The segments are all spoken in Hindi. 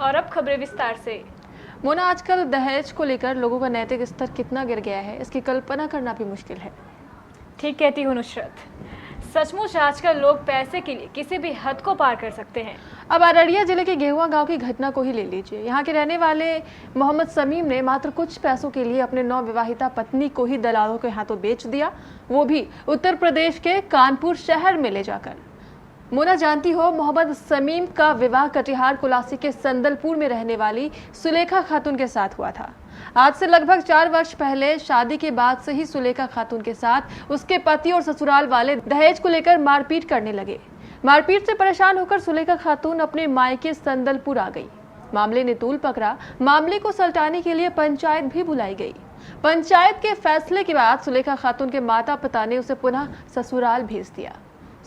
और अब खबरें विस्तार से। मोना, आजकल दहेज को लेकर लोगों का नैतिक स्तर कितना गिर गया है, इसकी कल्पना करना भी मुश्किल है। ठीक कहती हूँ नुसरत, सचमुच आजकल लोग पैसे के लिए किसी भी हद को पार कर सकते हैं। अब अररिया जिले के गेहुआ गांव की घटना को ही ले लीजिए। यहाँ के रहने वाले मोहम्मद समीम ने मात्र कुछ पैसों के लिए अपने नवविवाहिता पत्नी को ही दलालों के हाथों बेच दिया, वो भी उत्तर प्रदेश के कानपुर शहर में ले जाकर। मोना, जानती हो, मोहम्मद समीम का विवाह कटिहार कुलासी के संदलपुर में रहने वाली सुलेखा खातून के साथ हुआ था। आज से लगभग 4 वर्ष पहले शादी के बाद से ही सुलेखा खातून के साथ उसके पति और ससुराल वाले दहेज को लेकर मारपीट करने लगे। मारपीट से परेशान होकर सुलेखा खातून अपने मायके संदलपुर आ गई। मामले ने तूल पकड़ा। मामले को सलटाने के लिए पंचायत भी बुलाई गई। पंचायत के फैसले के बाद सुलेखा खातून के माता पिता ने उसे पुनः ससुराल भेज दिया।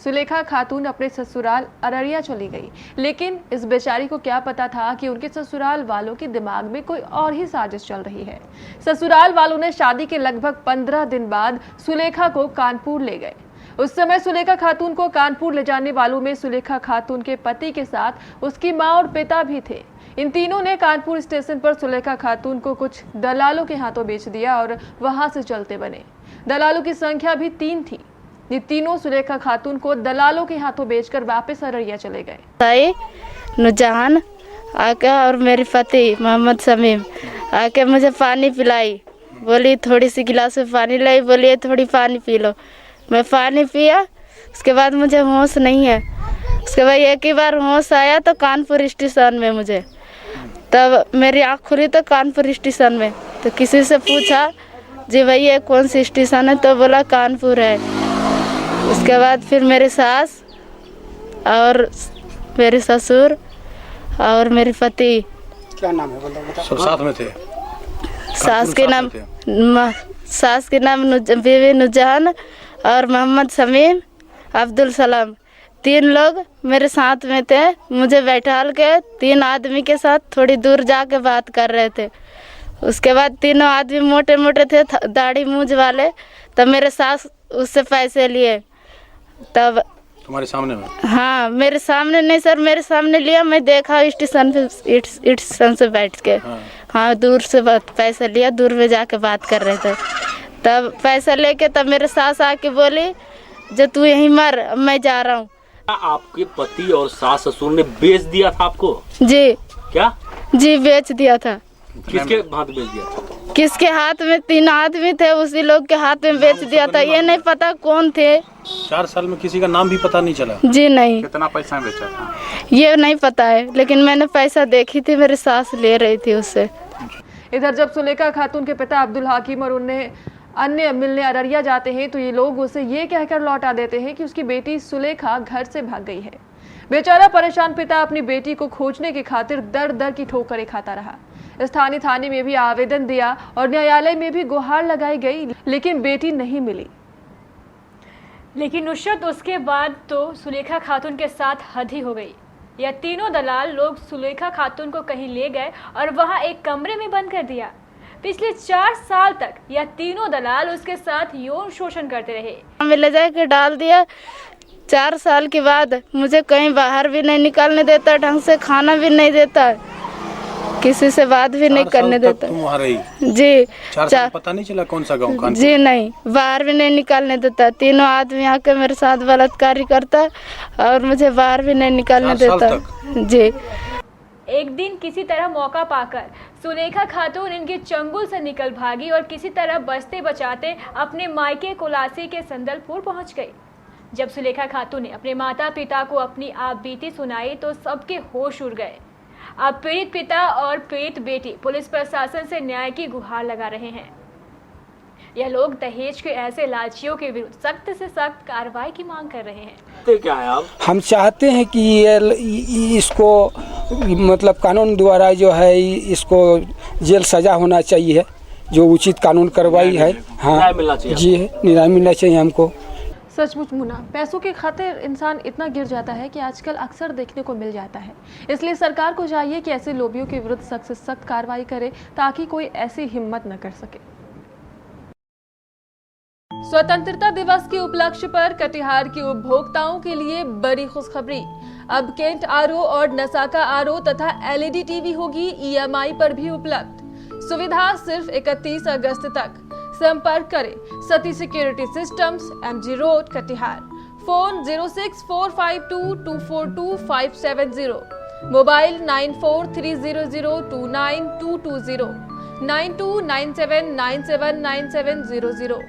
सुलेखा खातून अपने ससुराल अररिया चली गई, लेकिन इस बेचारी को क्या पता था कि उनके ससुराल वालों के दिमाग में कोई और ही साजिश चल रही है। ससुराल वालों ने शादी के लगभग 15 दिन बाद सुलेखा को कानपुर ले गए। उस समय सुलेखा खातून को कानपुर ले जाने वालों में सुलेखा खातून के पति के साथ उसकी मां और पिता भी थे। इन तीनों ने कानपुर स्टेशन पर सुलेखा खातून को कुछ दलालों के हाथों बेच दिया और वहां से चलते बने। दलालों की संख्या भी 3 थी। ये तीनों सुलेखा खातून को दलालों के हाथों बेचकर वापस अररिया चले गए। नुजहान आके और मेरे पति मोहम्मद समीम आके मुझे पानी पिलाई, बोली थोड़ी सी गिलास में पानी लाई, बोलिए थोड़ी पानी पी लो। मैं पानी पिया, उसके बाद मुझे होश नहीं है। उसके बाद एक ही बार होश आया तो कानपुर स्टेशन में मुझे, तब मेरी आँख खुली तो कानपुर स्टेशन में। तो किसी से पूछा जी भैया कौन सी स्टेशन है, तो बोला कानपुर है। उसके बाद फिर मेरे सास और मेरे ससुर और मेरे पति, क्या नाम है सब साथ में थे। सास के नाम बीवी नुजहान और मोहम्मद समीम अब्दुल सलाम, 3 लोग मेरे साथ में थे। मुझे बैठाल के 3 आदमी के साथ थोड़ी दूर जाके बात कर रहे थे। उसके बाद तीनों आदमी मोटे मोटे थे, दाढ़ी मूंछ वाले। तब मेरे सास उससे पैसे लिए। तब तुम्हारे सामने में? हाँ, मेरे सामने नहीं सर, मेरे सामने लिया। मैं देखा स्टेशन पे, स्टेशन से बैठ के। हाँ, दूर से पैसा लिया, दूर में जाके बात कर रहे थे। तब पैसा लेके तब मेरे सास आके बोली जो तू यहीं मर, अब मैं जा रहा हूँ। आपके पति और सास ससुर ने बेच दिया था आपको? जी। क्या? जी, बेच दिया था। किसके हाथ बेच दिया था? किसके हाथ में? 3 आदमी थे, उसी लोग के हाथ में बेच दिया था। ये नहीं पता कौन थे। 4 साल में किसी का नाम भी पता नहीं चला? जी नहीं। कितना पैसा बेचा था ये नहीं पता है, लेकिन मैंने पैसा देखी थी, मेरी सास ले रही थी उससे। इधर जब सुलेखा खातून के पिता अब्दुल हाकिम और उन्हें अन्य मिलने अररिया जाते हैं तो ये लोग उसे ये कहकर लौटा देते हैं कि उसकी बेटी सुलेखा घर से भाग गई है। बेचारा परेशान पिता अपनी बेटी को खोजने की खातिर दर दर की ठोकरें खाता रहा। स्थानीय थाने में भी आवेदन दिया और न्यायालय में भी गुहार लगाई गई, लेकिन बेटी नहीं मिली। लेकिन नुसरत, उसके बाद तो सुलेखा खातून के साथ हद ही हो गई। यह तीनों दलाल लोग सुलेखा खातून को कहीं ले गए और वहां एक कमरे में बंद कर दिया। पिछले 4 साल तक यह तीनों दलाल उसके साथ यौन शोषण करते रहे। हमें ले जाके डाल दिया। 4 साल के बाद मुझे कहीं बाहर भी नहीं निकालने देता, ढंग से खाना भी नहीं देता, किसी से बात भी नहीं करने देता। तुम वहाँ रही? जी। 4 साल पता नहीं चला कौन सा गाँव? कानपुर? जी नहीं, बाहर भी नहीं निकालने देता। तीनों आदमी आके मेरे साथ बलात्कारी करता और मुझे बाहर भी नहीं निकालने देता। जी। एक दिन किसी तरह मौका पाकर सुलेखा खातून इनके चंगुल से निकल भागी और किसी तरह बचते बचाते अपने मायके कुलासी के संदलपुर पहुंच गई। जब सुलेखा खातून ने अपने माता पिता को अपनी आप बीती सुनाई तो सबके होश उड़ गए। अब पीड़ित पिता और पीड़ित बेटी पुलिस प्रशासन से न्याय की गुहार लगा रहे हैं। यह लोग दहेज के ऐसे लालचियों के विरुद्ध सख्त से सख्त कार्रवाई की मांग कर रहे हैं। तो क्या है आप? हम चाहते हैं कि इसको मतलब कानून द्वारा जो है इसको जेल सजा होना चाहिए, जो उचित कानून कार्रवाई है। हाँ, न्याय मिलना चाहिए। जी, न्याय मिलना चाहिए हमको। सचमुच मुन्ना, पैसों की खातिर इंसान इतना गिर जाता है कि आजकल अक्सर देखने को मिल जाता है। इसलिए सरकार को चाहिए कि ऐसे लोभियों के विरुद्ध सख्त से सख्त कार्रवाई करे ताकि कोई ऐसी हिम्मत न कर सके। स्वतंत्रता दिवस के उपलक्ष्य पर कटिहार के उपभोक्ताओं के लिए बड़ी खुशखबरी। अब केंट आरओ और नसाका आरओ तथा एलईडी टीवी होगी ईएमआई पर भी उपलब्ध। सुविधा सिर्फ 31 अगस्त तक। संपर्क करें Sati security systems, MG road, Katihar. Phone 064522422570, mobile 9430029220, 9297979700।